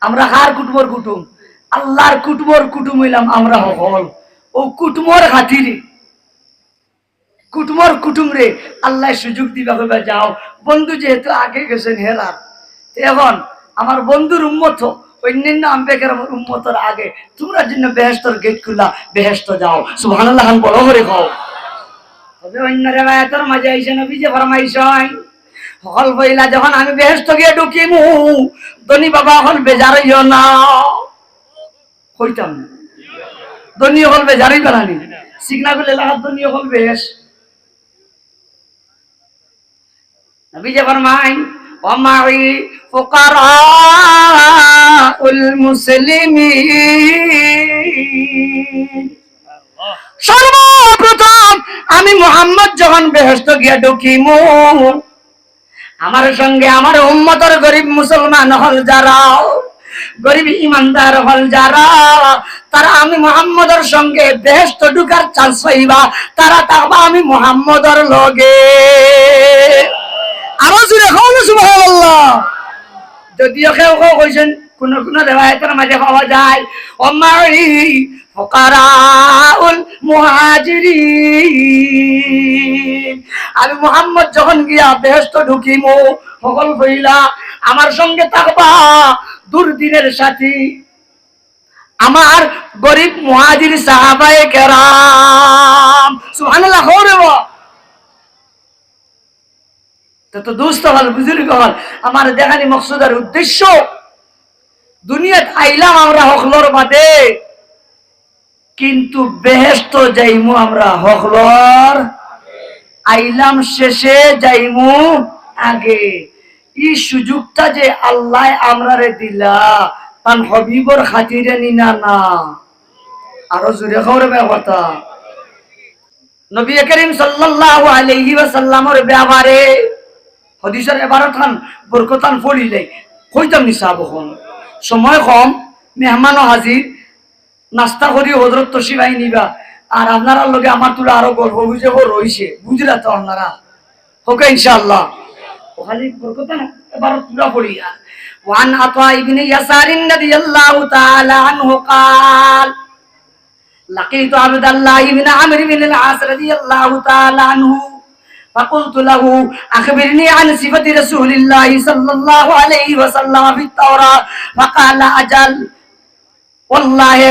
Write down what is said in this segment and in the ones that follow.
আমরা কার কুটুমর কুটুম? আল্লাহর কুটুমর কুটুম হইলাম আমরা হল। ও কুটুমর খাতিরে কুটুমর কুটুম রে আল্লাহ সুযোগ দিবা কইবা যাও বন্ধু যেহেতু আগে গেছেন হেরার, এখন আমার বন্ধুর উম্মত অন্যান্য আম্বেকের উম্মতর আগে তোমরা জন্য বেহেশতর গেট খুলা, বেহেশত যাও। সুবহানাল্লাহ খান বড় করে কও। তবে অন্য রেওয়ায়াতের মাঝে আইসে নবী যে ফরমাইছেন হল বইলা যখন আমি বেহেশত গিয়ে ঢুকিমু ধনী বাবা হল বেজার হইও না। কইতাম না ধনী হল বেজারই বানানি সিগনা গুলো এলাকার ধনী হল বেশ। নবী যে ফরমাই ওমাই ফুকারাউল মুসলিমিন, সর্বপ্রথম আমি মুহাম্মদ যখন বেহেশত গিয়া ঢুকিমু আমার সঙ্গে আমার উম্মতের গরিব মুসলমান হল যারা, গরিব ইমানদার হল যারা, তারা আমি মুহাম্মদের সঙ্গে বেহেশত ঢুকার চান্স পাইবা, তারা থাকবা আমি মুহাম্মদের লগে। আরো জোরে কও না সুবহানাল্লাহ। যদিও কেউ কেউ কইছেন কোন কোন রিওয়ায়াতের মাঝে পাওয়া যায় ওমাই ফুকারাউল মুহাজিরিন, আমি মুহাম্মদ যখন গিয়া বেহেশত ঢুকিমু সকল কইলা আমার সঙ্গে থাকবা দুর্দিনের সাথী আমার গরিব মুহাজির সাহাবায়ে কেরাম। সুবহানাল্লাহ হরে বাবা। তো দোস্ত হল বুজুর্গ হল আমার দেখানি মকসুদের উদ্দেশ্য দুনিয়াত আইলাম আমরা হকলর বাদে, কিন্তু বেহেশত যাইমু আমরা হকলর আইলাম শেষে যাইমু আগে। এই সুযোগটা যে আল্লাহ আমরারে দিলা তান হবিবর খাতিরে নিনা না। আরো জোরে খবরে কথা নবী করিম সাল্লাল্লাহু আলাইহি ওয়াসাল্লামের ব্যাপারে হাদিসের এবারত খান বরকতান পড়িলে কইতাম নি সাহাবখন সময় কম মেহমানও হাজির নাস্তা করি হযরত তশরিফ নিবা আর আপনারা লগে আমার তুলা আরো গল্প বুঝে রইছে বুঝলা তো আপনারা ওকে ইনশাআল্লাহ খালি বরকতান এবারত তুলা পড়িয়া ওয়ান আতা ইবনে ইয়াসারিন রাদিয়াল্লাহু তাআলা আনহু قال لقيت عبد الله بن عمرو بن العاص رضي الله تعالى عنه فقلت له أخبرني عن صفة رسول الله صلى الله عليه وسلم في التوراة فقال أجل والله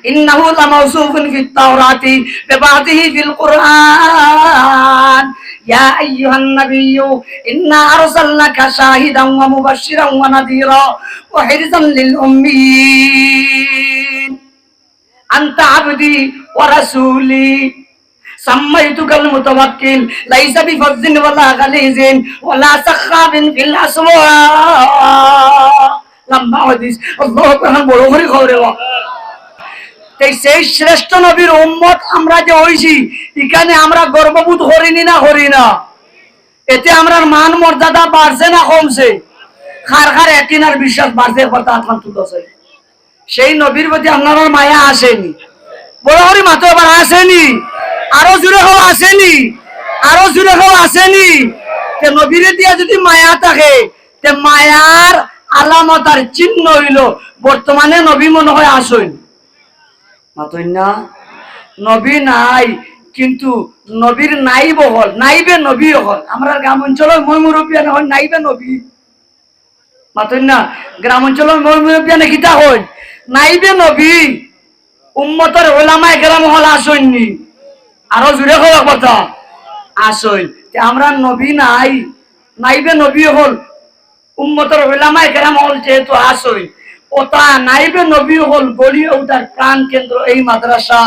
إنه لموصوف في التوراة ببعضه في القرآن يا أيها النبي إنا أرسلناك شاهدا ومبشرا ونذيرا وحرزا للأمين أنت عبدي ورسولي سميتك المتوكل ليس بفظ ولا غليظ ولا سخاب في الأسواق লম্বা হাদিস আল্লাহু আকবার বড় করে খবরে তাই সেই শ্রেষ্ঠ নবীর উম্মত আমরা যে হইছি এখানে আমরা গর্ববোধ করিনি না করি না? এতে আমরা মান মর্যাদা বাড়ছে না কমছে? খার খার একিনার বিশ্বাস বাড়ছে কথা আত্মা তুলছে। সেই নবীর প্রতি আপনার মায়া আসেনি? বড় করে মাত্র এবার আসেনি? আরো জোরে হওয়া আসেনি? আরো জোরে হওয়া আসেনি? তে নবীরে দিয়া যদি মায়া থাকে তে মায়ার আলামত আর চিহ্ন হইল বর্তমানে নবী মনে হয় আসেন মাতই না? নবী নাই কিন্তু নবীর নাইব হল নাইবে নবী হল। আমরা গ্রাম অঞ্চলের মই মুরব্বিয়ান হল নাইবে নবী মাতই না? গ্রাম অঞ্চলের মই মুরব্বিয়ান কিতা হল নাইবে নবী। উম্মতের ওলামায়ে কেরাম হল আসেননি? আরো জোরে হওয়ার কথা আসল। আমরা নবী নাই নাইবে নবী হল উম্মতের উলামায়ে কেরাম হল যেহেতু আসল ওটা নাইবে নবী হল গড়িয়ে ওঠার প্রাণ কেন্দ্র এই মাদ্রাসা।